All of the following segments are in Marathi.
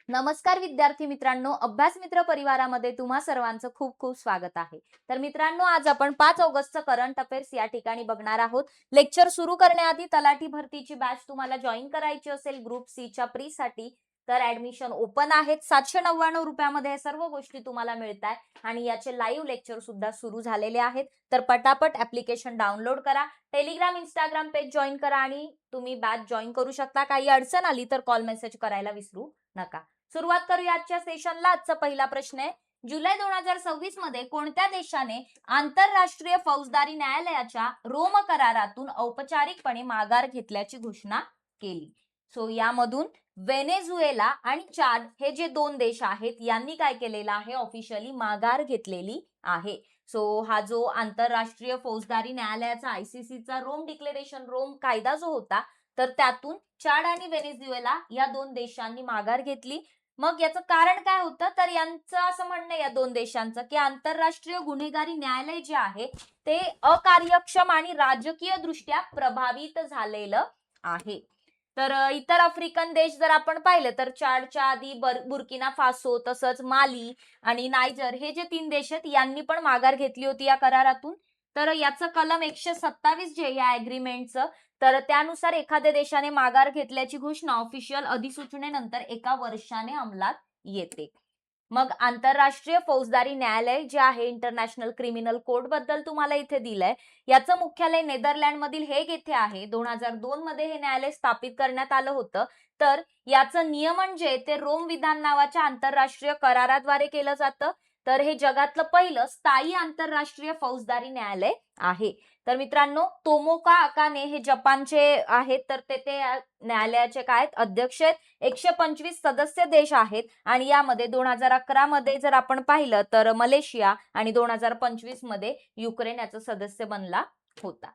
नमस्कार विद्यार्थी मित्रांनो, अभ्यास मित्र परिवारामध्ये तुम्हा सर्वांचं खूप खूप स्वागत आहे. तर मित्रांनो, आज आपण 5 ऑगस्टचं करंट अफेअर्स या ठिकाणी बघणार आहोत. लेक्चर सुरू करण्याआधी तलाठी भरतीची बॅच तुम्हाला जॉईन करायची असेल ग्रुप सी च्या प्री साठी तर ऍडमिशन ओपन आहेत. 799 रुपयामध्ये हे सर्व गोष्टी तुम्हाला मिळतात आणि याचे लाईव्ह लेक्चर सुद्धा सुरू झालेले आहेत. तर पटापट ऍप्लिकेशन डाउनलोड करा, टेलिग्राम इंस्टाग्राम पेज जॉईन करा आणि तुम्ही बॅच जॉईन करू शकता. काही अडचण आली तर कॉल मेसेज करायला विसरू नका. सुरुवात करूया आजच्या सेशनला. आजचा पहिला प्रश्न आहे, जुलै 2026 मध्ये कोणत्या देशाने आंतरराष्ट्रीय फौजदारी न्यायालयाच्या रोम करारातून औपचारिकपणे माघार घेतल्याची घोषणा केली? सो यामधून व्हेनेझुएला आणि चाद हे जे दोन देश आहेत यांनी काय केलेलं आहे, ऑफिशियली माघार घेतलेली आहे. सो हा जो आंतरराष्ट्रीय फौजदारी न्यायालयाचा आयसीसीचा रोम डिक्लेरेशन, रोम कायदा जो होता, तर त्यातून चाड आणि व्हेनेझुएला या दोन देशांनी माघार घेतली. मग याचं कारण काय होतं, तर यांचं असं म्हणणं आहे या दोन देशांचं की आंतरराष्ट्रीय गुन्हेगारी न्यायालय जे आहे ते अकार्यक्षम आणि राजकीय दृष्ट्या प्रभावित झालेलं आहे. तर इतर आफ्रिकन देश जर आपण पाहिलं तर चाडच्या आधी बुर्किना फासो, तसंच माली आणि नायजर हे जे 3 देश आहेत यांनी पण माघार घेतली होती या करारातून. तर याचं कलम 127 जे या अग्रीमेंटचं, तर त्यानुसार एखाद्या देशाने माघार घेतल्याची घोषणा ऑफिशियल अधिसूचनेनंतर 1 वर्षाने अंमलात येते. मग आंतरराष्ट्रीय फौजदारी न्यायालय जे आहे, इंटरनॅशनल क्रिमिनल कोर्ट बद्दल तुम्हाला इथे दिलंय. याचं मुख्यालय नेदरलँड मधील हेग येथे आहे. 2002 मध्ये हे न्यायालय स्थापित करण्यात आलं होतं. तर याचं नियमन जे ते रोम विधान नावाच्या आंतरराष्ट्रीय कराराद्वारे केलं जातं. तर हे जगातलं पहिलं स्थायी आंतरराष्ट्रीय फौजदारी न्यायालय आहे. तर मित्रांनो, तोमोका अकाने हे जपानचे आहेत, तर ते न्यायालयाचे काय अध्यक्ष आहेत. 125 सदस्य देश आहेत आणि यामध्ये 2011 मध्ये जर आपण पाहिलं तर मलेशिया आणि 2025 मध्ये युक्रेन याचा सदस्य बनला होता.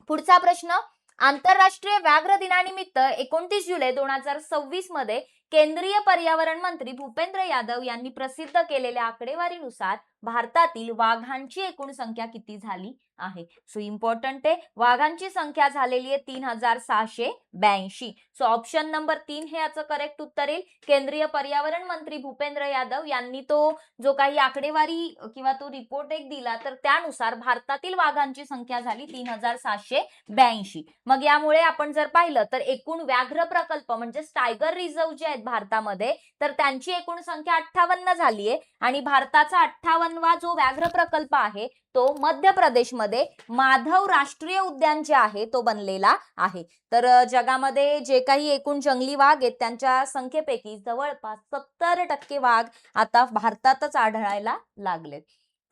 पुढचा प्रश्न, आंतरराष्ट्रीय व्याघ्र दिनानिमित्त 29 जुलै 2026 मध्ये केंद्रीय पर्यावरण मंत्री भूपेंद्र यादव यांनी प्रसिद्ध केलेल्या आकडेवारीनुसार भारतातील वाघांची एकूण संख्या किती झाली आहे? सो इम्पॉर्टंट आहे, वाघांची संख्या झालेली आहे 3682. सो ऑप्शन नंबर 3 हे याचं करेक्ट उत्तर येईल. केंद्रीय पर्यावरण मंत्री भूपेंद्र यादव यांनी तो जो काही आकडेवारी किंवा तो रिपोर्ट एक दिला, तर त्यानुसार भारतातील वाघांची संख्या झाली 3682. मग यामुळे आपण जर पाहिलं तर एकूण व्याघ्र प्रकल्प म्हणजे टायगर रिझर्व जे आहेत भारतामध्ये, तर त्यांची एकूण संख्या 58 झाली आहे आणि भारताचा 58वा जो व्याघ्र प्रकल्प आहे तो मध्य प्रदेशमध्ये माधव राष्ट्रीय उद्यान जे आहे तो बनलेला आहे. तर जगामध्ये जे काही एकूण जंगली वाघ आहेत त्यांच्या संख्येपैकी जवळपास 70% वाघ आता भारतातच आढळायला लागलेत.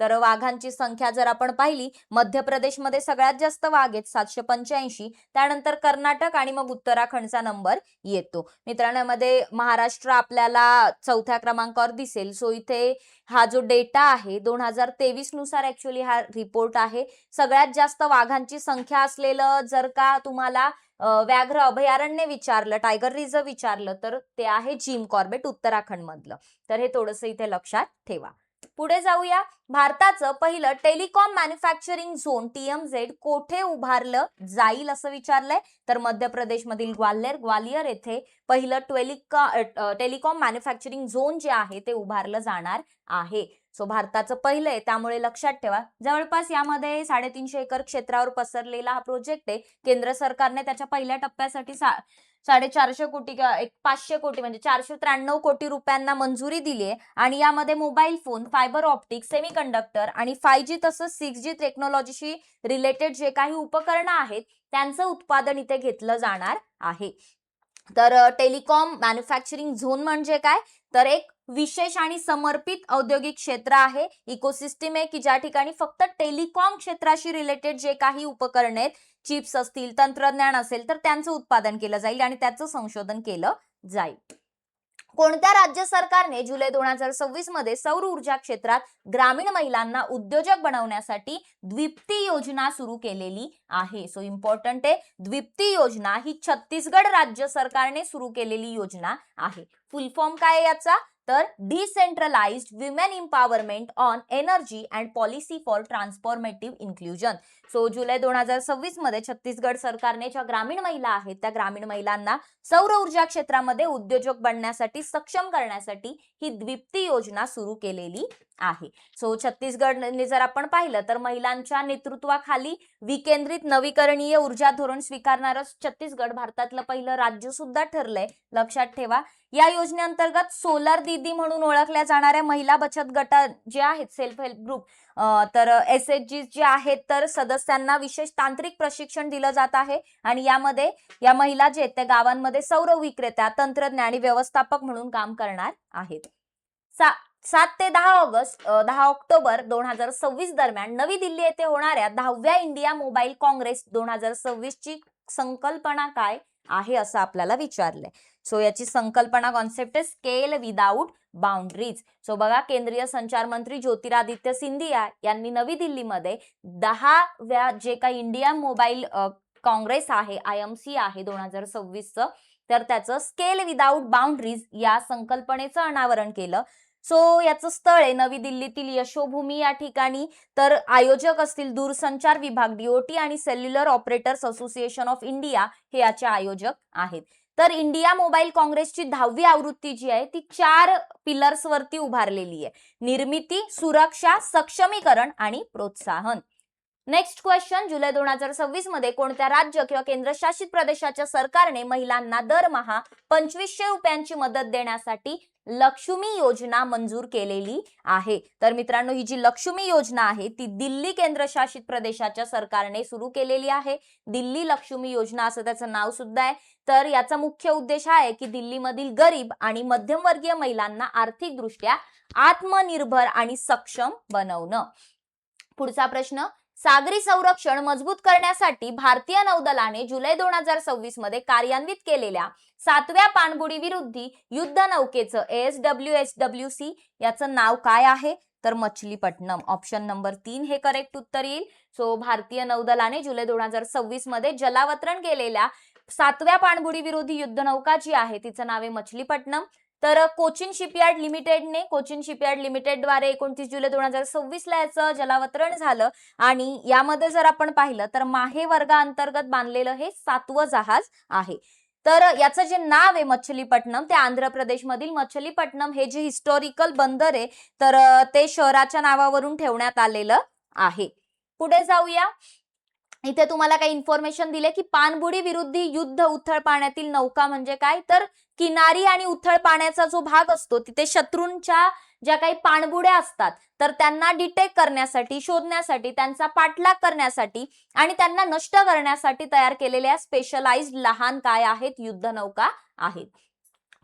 तर वाघांची संख्या जर आपण पाहिली, मध्य प्रदेशमध्ये सगळ्यात जास्त वाघ आहेत 785, त्यानंतर कर्नाटक आणि मग उत्तराखंडचा नंबर येतो. मित्रांनो, मध्ये महाराष्ट्र आपल्याला 4थ्या क्रमांकावर दिसेल. सो इथे हा जो डेटा आहे 2023 नुसार ऍक्च्युअली हा रिपोर्ट आहे. सगळ्यात जास्त वाघांची संख्या असलेलं जर का तुम्हाला व्याघ्र अभयारण्य विचारलं, टायगर रिझर्व विचारलं, तर ते आहे जिम कॉर्बेट उत्तराखंड मधलं. तर हे थोडंसं इथे लक्षात ठेवा. पुढे जाऊया. भारताचं पहिलं टेलिकॉम मॅन्युफॅक्चरिंग झोन TMZ कोठे उभारलं जाईल असं विचारलंय, तर मध्य प्रदेश मधील ग्वालियर येथे पहिलं टेलिकॉम मॅन्युफॅक्चरिंग झोन जे आहे ते उभारलं जाणार आहे. सो भारताचं पहिलं आहे, त्यामुळे लक्षात ठेवा. जवळपास यामध्ये 350 एकर क्षेत्रावर पसरलेला हा प्रोजेक्ट आहे. केंद्र सरकारने त्याच्या पहिल्या टप्प्यासाठी 450 कोटी 500 कोटी म्हणजे 493 कोटी रुपयांना मंजुरी दिली आहे आणि यामध्ये mobile phone, fibre optic, semiconductor आणि 5G तसंच 6G टेक्नॉलॉजीशी रिलेटेड जे काही उपकरणं आहेत त्यांचं उत्पादन इथे घेतलं जाणार आहे. तर टेलिकॉम मॅन्युफॅक्चरिंग झोन म्हणजे काय, तर एक विशेष आणि समर्पित औद्योगिक क्षेत्र आहे, इकोसिस्टम आहे की ज्या ठिकाणी फक्त टेलिकॉम क्षेत्राशी रिलेटेड जे काही उपकरणे आहेत, चिप्स असतील, तंत्रज्ञान असेल, तर त्यांचं उत्पादन केलं जाईल आणि त्याचं संशोधन केलं जाईल. कोणत्या राज्य सरकारने जुलै 2026 मध्ये सौर ऊर्जा क्षेत्रात ग्रामीण महिलांना उद्योजक बनवण्यासाठी द्विप्ती योजना सुरू केलेली आहे? सो इम्पॉर्टंट आहे, द्विप्ती योजना ही छत्तीसगड राज्य सरकारने सुरू केलेली योजना आहे. फुल फॉर्म काय याचा, तर decentralised women empowerment on energy and policy for transformative inclusion. So जुलै 2026 मध्ये छत्तीसगड सरकारने ज्या ग्रामीण महिला आहेत त्या ग्रामीण महिलांना सौर ऊर्जा क्षेत्रामध्ये उद्योजक बनण्यासाठी सक्षम करण्यासाठी ही द्विप्ती योजना सुरू केलेली आहे. सो छत्तीसगडने जर आपण पाहिलं तर महिलांच्या नेतृत्वाखाली विकेंद्रित नवीकरणीय ऊर्जा धोरण स्वीकारणारं छत्तीसगड भारतातलं पहिलं राज्य सुद्धा ठरलंय, लक्षात ठेवा. या योजनेअंतर्गत सोलर दीदी म्हणून ओळखल्या जाणाऱ्या महिला बचत गट जे आहेत, सेल्फ हेल्प ग्रुप, तर SHG जे आहेत तर सदस्यांना विशेष तांत्रिक प्रशिक्षण दिलं जात आहे आणि यामध्ये या महिला जे आहेत त्या गावांमध्ये सौर विक्रेत्या, तंत्रज्ञ आणि व्यवस्थापक म्हणून काम करणार आहेत. 7 ते 10 ऑक्टोबर 2026 दरम्यान नवी दिल्ली येथे होणाऱ्या 10व्या इंडिया मोबाईल काँग्रेस 2026 ची संकल्पना काय आहे असं आपल्याला विचारलंय. सो याची संकल्पना कॉन्सेप्ट आहे स्केल विदाउट बाउंड्रीज. सो बघा, केंद्रीय संचार मंत्री ज्योतिरादित्य सिंधिया यांनी नवी दिल्लीमध्ये 10व्या जे काही इंडिया मोबाईल काँग्रेस आहे, IMC आहे 2026चं, तर त्याचं स्केल विदाउट बाउंड्रीज या संकल्पनेचं अनावरण केलं. सो याचं स्थळ आहे नवी दिल्लीतील यशोभूमी या ठिकाणी. तर आयोजक असतील दूरसंचार विभाग DOT आणि cellular operators association of India हे याचे आयोजक आहेत. तर इंडिया मोबाईल काँग्रेसची 10वी आवृत्ती जी आहे ती 4 पिलर्स वरती उभारलेली आहे: निर्मिती, सुरक्षा, सक्षमीकरण आणि प्रोत्साहन. नेक्स्ट क्वेश्चन, जुलै 2026 मध्ये कोणत्या राज्य किंवा केंद्रशासित प्रदेशाच्या सरकारने महिलांना दरमहा 2500 रुपयांची मदत देण्यासाठी लक्ष्मी योजना मंजूर केलेली आहे? तर मित्रांनो, ही जी लक्ष्मी योजना आहे ती दिल्ली केंद्रशासित प्रदेशाच्या सरकारने सुरू केलेली आहे. दिल्ली लक्ष्मी योजना असं त्याचं नाव सुद्धा आहे. तर याचा मुख्य उद्देश हा आहे की दिल्लीमधील गरीब आणि मध्यमवर्गीय महिलांना आर्थिकदृष्ट्या आत्मनिर्भर आणि सक्षम बनवणं. पुढचा प्रश्न, सागरी संरक्षण मजबूत करण्यासाठी भारतीय नौदलाने जुलै 2026 मध्ये कार्यान्वित केलेल्या 7व्या पाणबुडी विरोधी युद्ध नौकेचं ASWSWC याचं नाव काय आहे? तर मछलीपट्टणम. ऑप्शन नंबर 3 हे करेक्ट उत्तर येईल. सो भारतीय नौदलाने जुलै 2026 मध्ये जलावतरण केलेल्या 7व्या पाणबुडी विरोधी युद्धनौका जी आहे तिचं नाव आहे मछलीपट्टणम. तर कोचिन शिपयार्ड लिमिटेड द्वारे 29 जुलै 2026 ला याचं जलावतरण झालं आणि यामध्ये जर आपण पाहिलं तर माहे वर्गाअंतर्गत बांधलेलं हे 7वं जहाज आहे. तर याचं जे नाव आहे मछलीपट्टणम ते आंध्र प्रदेशमधील मछलीपट्टणम हे जे हिस्टॉरिकल बंदर आहे तर ते शहराच्या नावावरून ठेवण्यात आलेलं आहे. पुढे जाऊया. इथे तुम्हाला काही इन्फॉर्मेशन दिले की पाणबुडी विरुद्धी युद्ध उथळ पाण्यातील नौका म्हणजे काय? तर किनारी आणि उथळ पाण्याचा जो भाग असतो तिथे शत्रूंच्या ज्या काही पाणबुड्या असतात तर त्यांना डिटेक्ट करण्यासाठी, शोधण्यासाठी, त्यांचा पाठलाग करण्यासाठी आणि त्यांना नष्ट करण्यासाठी तयार केलेल्या स्पेशलाइज्ड लहान काय आहेत? युद्धनौका आहेत.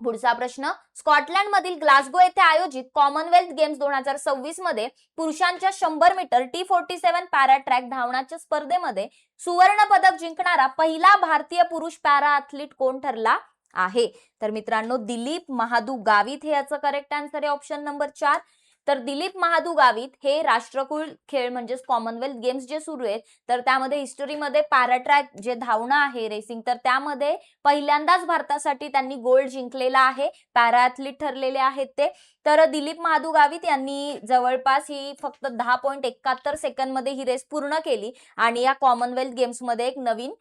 पुढचा प्रश्न, स्कॉटलंड मधील ग्लासगो येथे आयोजित कॉमनवेल्थ गेम्स 2026 मध्ये पुरुषांच्या 100 मीटर T47 पॅरा ट्रॅक धावण्याच्या स्पर्धेमध्ये सुवर्ण पदक जिंकणारा पहिला भारतीय पुरुष पॅरा ॲथलीट कोण ठरला आहे? तर मित्रांनो, दिलीप महादू गावित हे याचं करेक्ट आन्सर आहे. Option number 4. तर दिलीप महादू गावित हे राष्ट्रकुल खेळ म्हणजेच कॉमनवेल्थ गेम्स जे सुरू आहेत तर त्यामध्ये हिस्टरीमध्ये पॅराट्रॅक जे धावणं आहे, रेसिंग, तर त्यामध्ये पहिल्यांदाच भारतासाठी त्यांनी गोल्ड जिंकलेला आहे. पॅरा ॲथलीट ठरलेले आहेत ते. तर दिलीप महादू गावित यांनी जवळपास ही फक्त 10.71 सेकंद मध्ये ही रेस पूर्ण केली आणि या कॉमनवेल्थ गेम्स मध्ये एक नवीन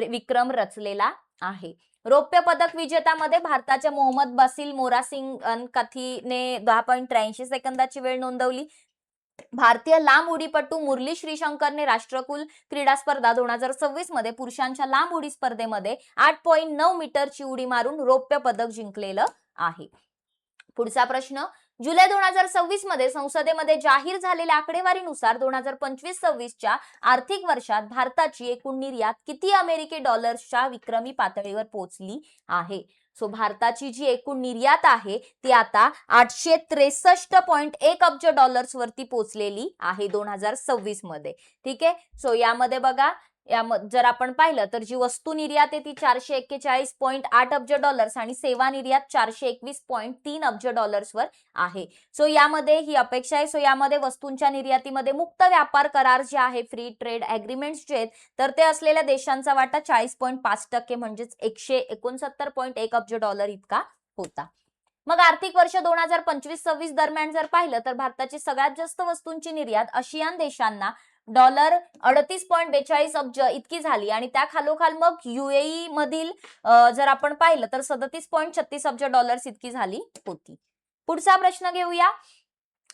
विक्रम रचलेला आहे. रौप्य पदक विजेत्यामध्ये भारताच्या मोहम्मद बासिल मोरासिंग कथीने 10.83 सेकंदाची वेळ नोंदवली. भारतीय लांब उडीपटू मुरली श्रीशंकरने राष्ट्रकुल क्रीडा स्पर्धा 2026 मध्ये पुरुषांच्या लांब उडी स्पर्धेमध्ये 8.9 मीटरची उडी मारून रौप्य पदक जिंकलेलं आहे. पुढचा प्रश्न, जुलै 2026 मध्ये संसदेमध्ये जाहीर झालेल्या आकडेवारीनुसार 2025-26 च्या आर्थिक वर्षात भारताची एकूण निर्यात किती अमेरिकी डॉलर्सच्या विक्रमी पातळीवर पोहोचली आहे? सो भारताची जी एकूण निर्यात आहे ती आता 863.1 अब्ज डॉलर्स वरती पोहोचलेली आहे 2026 मध्ये. ठीक आहे. सो यामध्ये बघा, जर आपण पाहिलं तर जी वस्तू निर्यात आहे ती 441.8 अब्ज डॉलर्स आणि सेवा निर्यात 421.3 अब्ज डॉलर्स वर आहे. सो यामध्ये ही अपेक्षा आहे. सो यामध्ये वस्तूंच्या निर्यातीमध्ये मुक्त व्यापार करार जे आहे, फ्री ट्रेड ऍग्रीमेंट्स जे आहेत तर ते असलेल्या देशांचा वाटा 40.5% म्हणजेच 169.1 अब्ज डॉलर इतका होता. मग आर्थिक वर्ष 2025-26 दरम्यान जर पाहिलं तर भारताची सगळ्यात जास्त वस्तूंची निर्यात आशियान देशांना $38.42 अब्ज इतकी झाली आणि त्या खालोखाल मग UAE मधील जर आपण पाहिलं तर $37.36 अब्ज इतकी झाली होती. पुढचा प्रश्न घेऊया.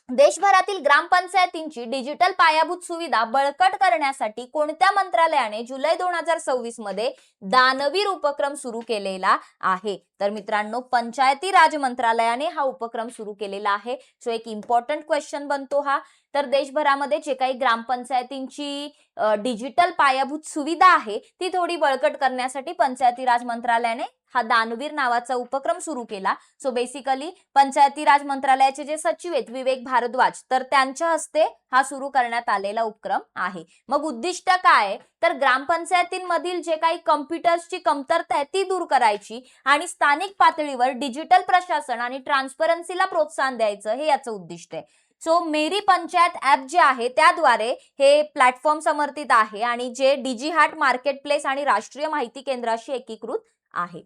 देशभरातील ग्रामपंचायतींची डिजिटल पायाभूत सुविधा बळकट करण्यासाठी कोणत्या मंत्रालयाने जुलै 2026 मध्ये दानवीर उपक्रम सुरू केलेला आहे? तर मित्रांनो, पंचायती राज मंत्रालयाने हा उपक्रम सुरू केलेला आहे. सो एक इम्पॉर्टंट क्वेश्चन बनतो हा. तर देशभरामध्ये जे काही ग्रामपंचायतींची डिजिटल पायाभूत सुविधा आहे ती थोडी बळकट करण्यासाठी पंचायती राज मंत्रालयाने हा दानवीर नावाचा उपक्रम सुरू केला. सो बेसिकली पंचायती राज मंत्रालयाचे जे सचिव आहेत विवेक भारद्वाज, तर त्यांच्या हस्ते हा सुरू करण्यात आलेला उपक्रम आहे. मग उद्दिष्ट काय? तर ग्रामपंचायतींमधील जे काही कम्प्युटर्सची कमतरता आहे ती दूर करायची आणि स्थानिक पातळीवर डिजिटल प्रशासन आणि ट्रान्सपरन्सीला प्रोत्साहन द्यायचं, हे याचं उद्दिष्ट आहे. सो मेरी पंचायत ऍप जे आहे त्याद्वारे हे प्लॅटफॉर्म समर्थित आहे आणि जे डिजी हार्ट मार्केट प्लेस आणि राष्ट्रीय माहिती केंद्राशी एकीकृत आहे.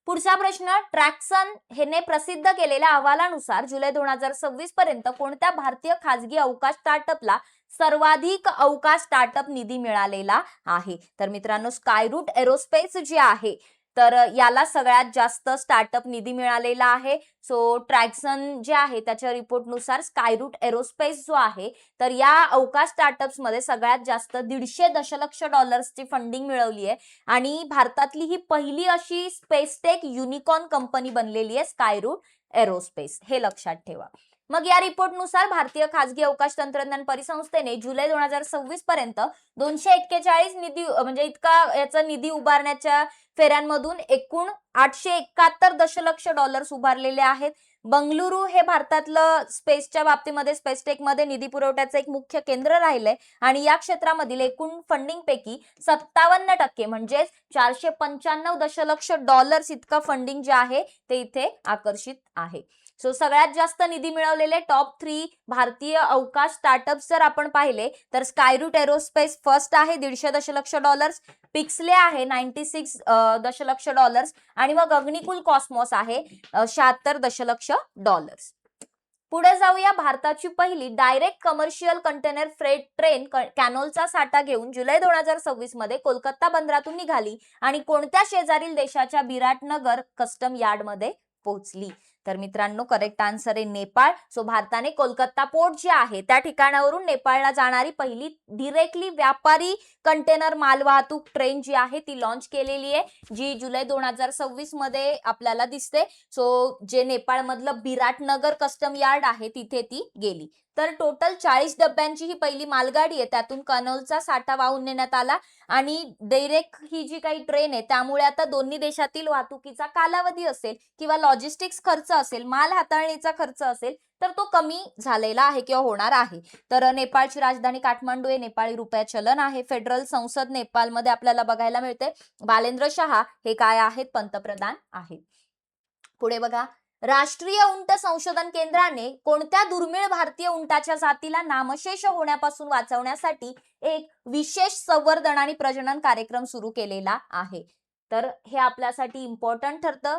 पुढचा प्रश्न, ट्रॅक्सन हेने प्रसिद्ध केलेल्या अहवालानुसार जुलै 2026 पर्यंत कोणत्या भारतीय खासगी अवकाश स्टार्टअपला सर्वाधिक अवकाश स्टार्टअप निधी मिळालेला आहे? तर मित्रांनो, स्कायरूट एरोस्पेस जे आहे तर याला सगळ्यात जास्त स्टार्टअप निधी मिळालेला आहे. सो ट्रॅक्सन जे आहे त्याच्या रिपोर्टनुसार स्कायरूट एरोस्पेस जो आहे तर या अवकाश स्टार्टअप्स मध्ये सगळ्यात जास्त 150 दशलक्ष डॉलर्सची फंडिंग मिळवली आहे आणि भारतातली ही पहिली अशी स्पेसटेक युनिकॉर्न कंपनी बनलेली आहे स्कायरूट एरोस्पेस, हे लक्षात ठेवा. मग या रिपोर्टनुसार भारतीय खासगी अवकाश तंत्रज्ञान परिसंस्थेने जुलै 2026 पर्यंत 241 निधी म्हणजे इतका याचा निधी उभारण्याच्या फेऱ्यांमधून एकूण 871 दशलक्ष डॉलर्स उभारलेले आहेत. बंगळुरू हे भारतातलं स्पेसच्या बाबतीमध्ये स्पेसटेक मध्ये निधी पुरवठ्याचं एक मुख्य केंद्र राहिलंय आणि या क्षेत्रामधील एकूण फंडिंग पैकी 57% म्हणजे 495 दशलक्ष डॉलर्स इतका फंडिंग जे आहे ते इथे आकर्षित आहे. सो सगळ्यात जास्त निधी मिळवलेले टॉप 3 भारतीय अवकाश स्टार्टअप्स जर आपण पाहिले तर स्कायरूट एरोस्पेस फर्स्ट आहे 150 दशलक्ष डॉलर्स, पिक्सले आहे 96 दशलक्ष डॉलर्स आणि मग अग्निकुल कॉस्मॉस आहे 76 दशलक्ष डॉलर्स. पुढे जाऊया. भारताची पहिली direct commercial container freight train कॅनोलचा साठा घेऊन जुलै 2026 मध्ये कोलकाता बंदरातून निघाली आणि कोणत्या शेजारील देशाच्या बिराटनगर कस्टम यार्ड मध्ये पोहोचली? तर मित्रांनो, करेक्ट आन्सर आहे नेपाळ. सो भारताने कोलकाता पोर्ट जे आहे त्या ठिकाणावरून नेपाळला जाणारी पहिली डिरेक्टली व्यापारी कंटेनर मालवाहतूक ट्रेन जी आहे ती लॉन्च केलेली आहे, जी जुलै 2026 मध्ये आपल्याला दिसते. सो जे नेपाळ मधलं बिराटनगर कस्टम यार्ड आहे तिथे ती गेली. तर टोटल 40 डब्यांची ही पहिली मालगाडी आहे, त्यातून कॅनोलचा साठा वाहून नेण्यात आला आणि डायरेक्ट ही जी काही ट्रेन आहे त्यामुळे आता दोन्ही देशातील वाहतुकीचा कालावधी असेल किंवा लॉजिस्टिक्स खर्च असेल, माल हाताळणीचा खर्च असेल तर तो कमी झालेला आहे किंवा होणार आहे. तर नेपाळची राजधानी काठमांडू आहे, नेपाळी रुपया चलन आहे. फेडरल संसद नेपाळमध्ये आपल्याला बघायला मिळते. बालेंद्र शाह हे काय आहेत? पंतप्रधान आहेत. पुढे बघा. राष्ट्रीय उंट संशोधन केंद्राने कोणत्या दुर्मिळ भारतीय उंटाच्या जातीला नामशेष होण्यापासून वाचवण्यासाठी एक विशेष संवर्धन आणि प्रजनन कार्यक्रम सुरू केलेला आहे? तर हे आपल्यासाठी इम्पॉर्टंट ठरतं.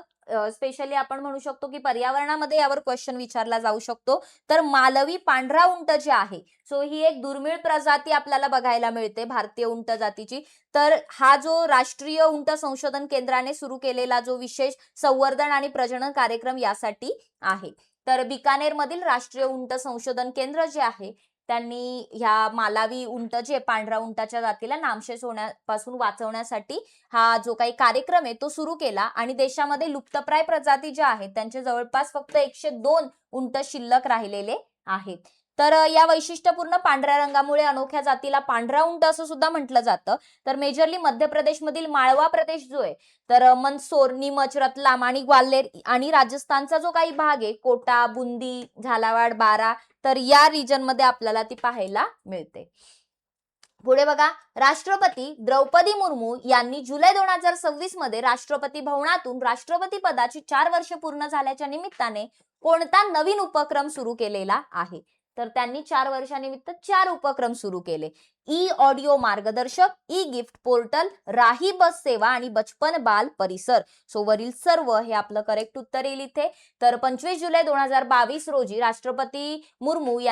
स्पेशली आपण म्हणू शकतो की पर्यावरणामध्ये यावर क्वेश्चन विचारला जाऊ शकतो. तर मालवी पांढरा उंट जे आहे सो ही एक दुर्मिळ प्रजाती आपल्याला बघायला मिळते भारतीय उंट जातीची. तर हा जो राष्ट्रीय उंट संशोधन केंद्राने सुरू केलेला जो विशेष संवर्धन आणि प्रजनन कार्यक्रम यासाठी आहे. तर बिकानेर मधील राष्ट्रीय उंट संशोधन केंद्र जे आहे त्यांनी ह्या मालावी उंट जे पांढरा उंटाच्या जातीला नामशेष होण्यापासून वाचवण्यासाठी हा जो काही कार्यक्रम आहे तो सुरू केला आणि देशामध्ये लुप्तप्राय प्रजाती ज्या आहेत त्यांचे जवळपास फक्त 102 उंट शिल्लक राहिलेले आहेत. तर या वैशिष्ट्यपूर्ण पांढऱ्या रंगामुळे अनोख्या जातीला पांढरा उंट असं सुद्धा म्हटलं जातं. तर मेजरली मध्य प्रदेश मधील माळवा प्रदेश जो आहे तर मंदसौर, नीमच, रतलाम आणि ग्वाल्हेर आणि राजस्थानचा जो काही भाग आहे कोटा, बुंदी, झालावाड, बारा तर या रिजन मध्ये आपल्याला ती पाहायला मिळते. पुढे बघा. राष्ट्रपती द्रौपदी मुर्मू यांनी जुलै 2026 मध्ये राष्ट्रपती भवनातून राष्ट्रपती पदाची 4 वर्ष पूर्ण झाल्याच्या निमित्ताने कोणता नवीन उपक्रम सुरू केलेला आहे? तर त्यांनी 4 वर्षानिमित्त 4 उपक्रम सुरू केले. ई ऑडिओ मार्गदर्शक, ई गिफ्ट पोर्टल, राही बस सेवा आणि बचपन बाल परिसर. सो वरील सर्व हे आपलं करेक्ट उत्तर येईल इथे. तर 25 जुलै 2022 रोजी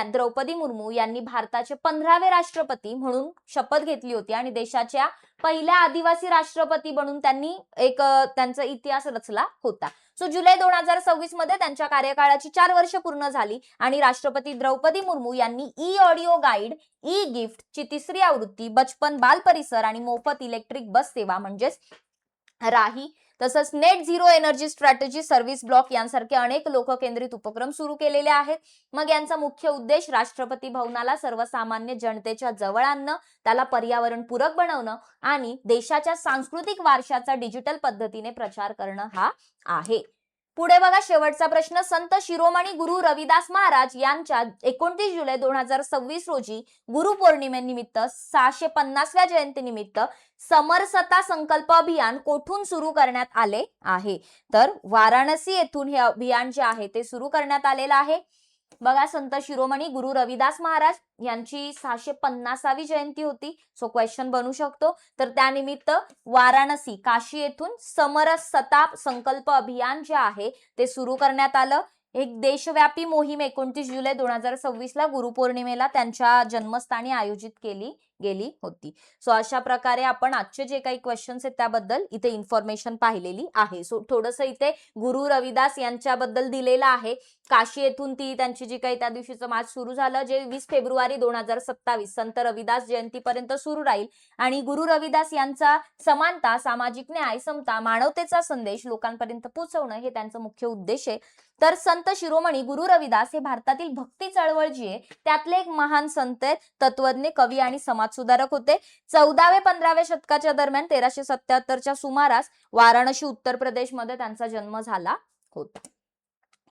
द्रौपदी मुर्मू यांनी भारताचे 15वे राष्ट्रपती म्हणून शपथ घेतली होती आणि देशाच्या पहिल्या आदिवासी राष्ट्रपती बनून त्यांनी त्यांचा इतिहास रचला होता. सो जुलै 2026 मध्ये त्यांच्या कार्यकाळाची 4 वर्ष पूर्ण झाली आणि राष्ट्रपती द्रौपदी मुर्मू यांनी E audio guide, E gift ची 3री आवृत्ती, बचपन बाल परिसर आणि मोफत इलेक्ट्रिक बस सेवा म्हणजेच राही, तसंच net zero energy strategy service block यांसारखे अनेक लोककेंद्रित उपक्रम सुरू केलेले आहेत. मग यांचा मुख्य उद्देश राष्ट्रपती भवनाला सर्वसामान्य जनतेच्या जवळ आणणं, त्याला पर्यावरण पूरक बनवणं आणि देशाच्या सांस्कृतिक वारशाचा डिजिटल पद्धतीने प्रचार करणं हा आहे. पुढे बघा शेवटचा प्रश्न. संत शिरोमणी गुरु रविदास महाराज यांच्या 29 जुलै 2026 रोजी गुरुपौर्णिमेनिमित्त 650व्या जयंतीनिमित्त समरसता संकल्प अभियान कोठून सुरू करण्यात आले आहे? तर वाराणसी येथून हे अभियान जे आहे ते सुरू करण्यात आलेलं आहे. बघा संत शिरोमणी गुरु रविदास महाराज यांची 650वी जयंती होती. सो क्वेश्चन बनू शकतो. तर त्यानिमित्त वाराणसी काशी येथून समरसता संकल्प अभियान जे आहे ते सुरू करण्यात आलं. एक देशव्यापी मोहीम 29 जुलै 2026 ला गुरुपौर्णिमेला त्यांच्या जन्मस्थानी आयोजित केली गेली होती. सो अशा प्रकारे आपण आजचे जे काही क्वेश्चन्स आहेत त्याबद्दल इथे इन्फॉर्मेशन पाहिलेली आहे. सो थोडंसं इथे गुरु रविदास यांच्याबद्दल दिलेलं आहे. काशी येथून त्यांची जी काही त्या दिवशीचं मार्च सुरू झालं जे 20 फेब्रुवारी 2027 संत रविदास जयंतीपर्यंत सुरू राहील आणि गुरु रविदास यांचा समानता, सामाजिक न्याय, समता, मानवतेचा संदेश लोकांपर्यंत पोहोचवणं हे त्यांचं मुख्य उद्देश आहे. तर संत शिरोमणी गुरु रविदास हे भारतातील भक्ती चळवळ जी आहे त्यातले एक महान संत आहेत, तत्वज्ञ, कवी आणि समाज सुधारक होते. 14व्या-15व्या शतकाच्या दरम्यान 1377च्या सुमारास वाराणसी उत्तर प्रदेश मध्ये त्यांचा जन्म झाला होता.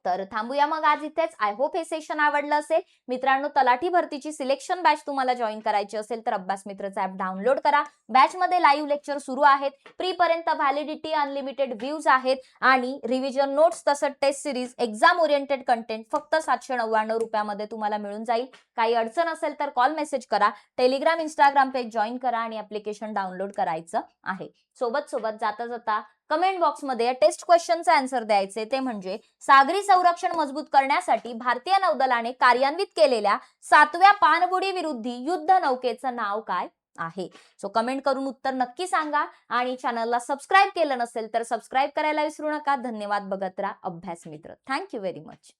तर थांबूया मग आज इथेच. आय होप हे सेशन आवडलं असेल. मित्रांनो, तलाठी भरतीची सिलेक्शन बॅच तुम्हाला जॉईन करायची असेल तर अभ्यास मित्रचा ऍप डाउनलोड करा. बॅच मध्ये लाईव्ह लेक्चर सुरू आहेत. प्री पर्यंत व्हॅलिडिटी, अनलिमिटेड व्ह्यूज आहेत आणि रिव्हिजन नोट्स तसंच test series, exam oriented content फक्त 799 रुपयामध्ये तुम्हाला मिळून जाईल. काही अडचण असेल तर कॉल मेसेज करा. टेलिग्राम, इंस्टाग्राम पेज जॉईन करा आणि ऍप्लिकेशन डाउनलोड करायचं आहे. सोबत जाता जाता कमेंट बॉक्स मध्ये टेस्ट क्वेश्चनचा आन्सर द्यायचे, ते म्हणजे सागरी संरक्षण मजबूत करण्यासाठी भारतीय नौदलाने कार्यान्वित केलेल्या 7व्या पाणबुडी विरोधी युद्ध नौकेचं नाव काय आहे? सो कमेंट करून उत्तर नक्की सांगा आणि चॅनलला सबस्क्राईब केलं नसेल तर सबस्क्राईब करायला विसरू नका. धन्यवाद. बघत राहा अभ्यास मित्र. Thank you very much.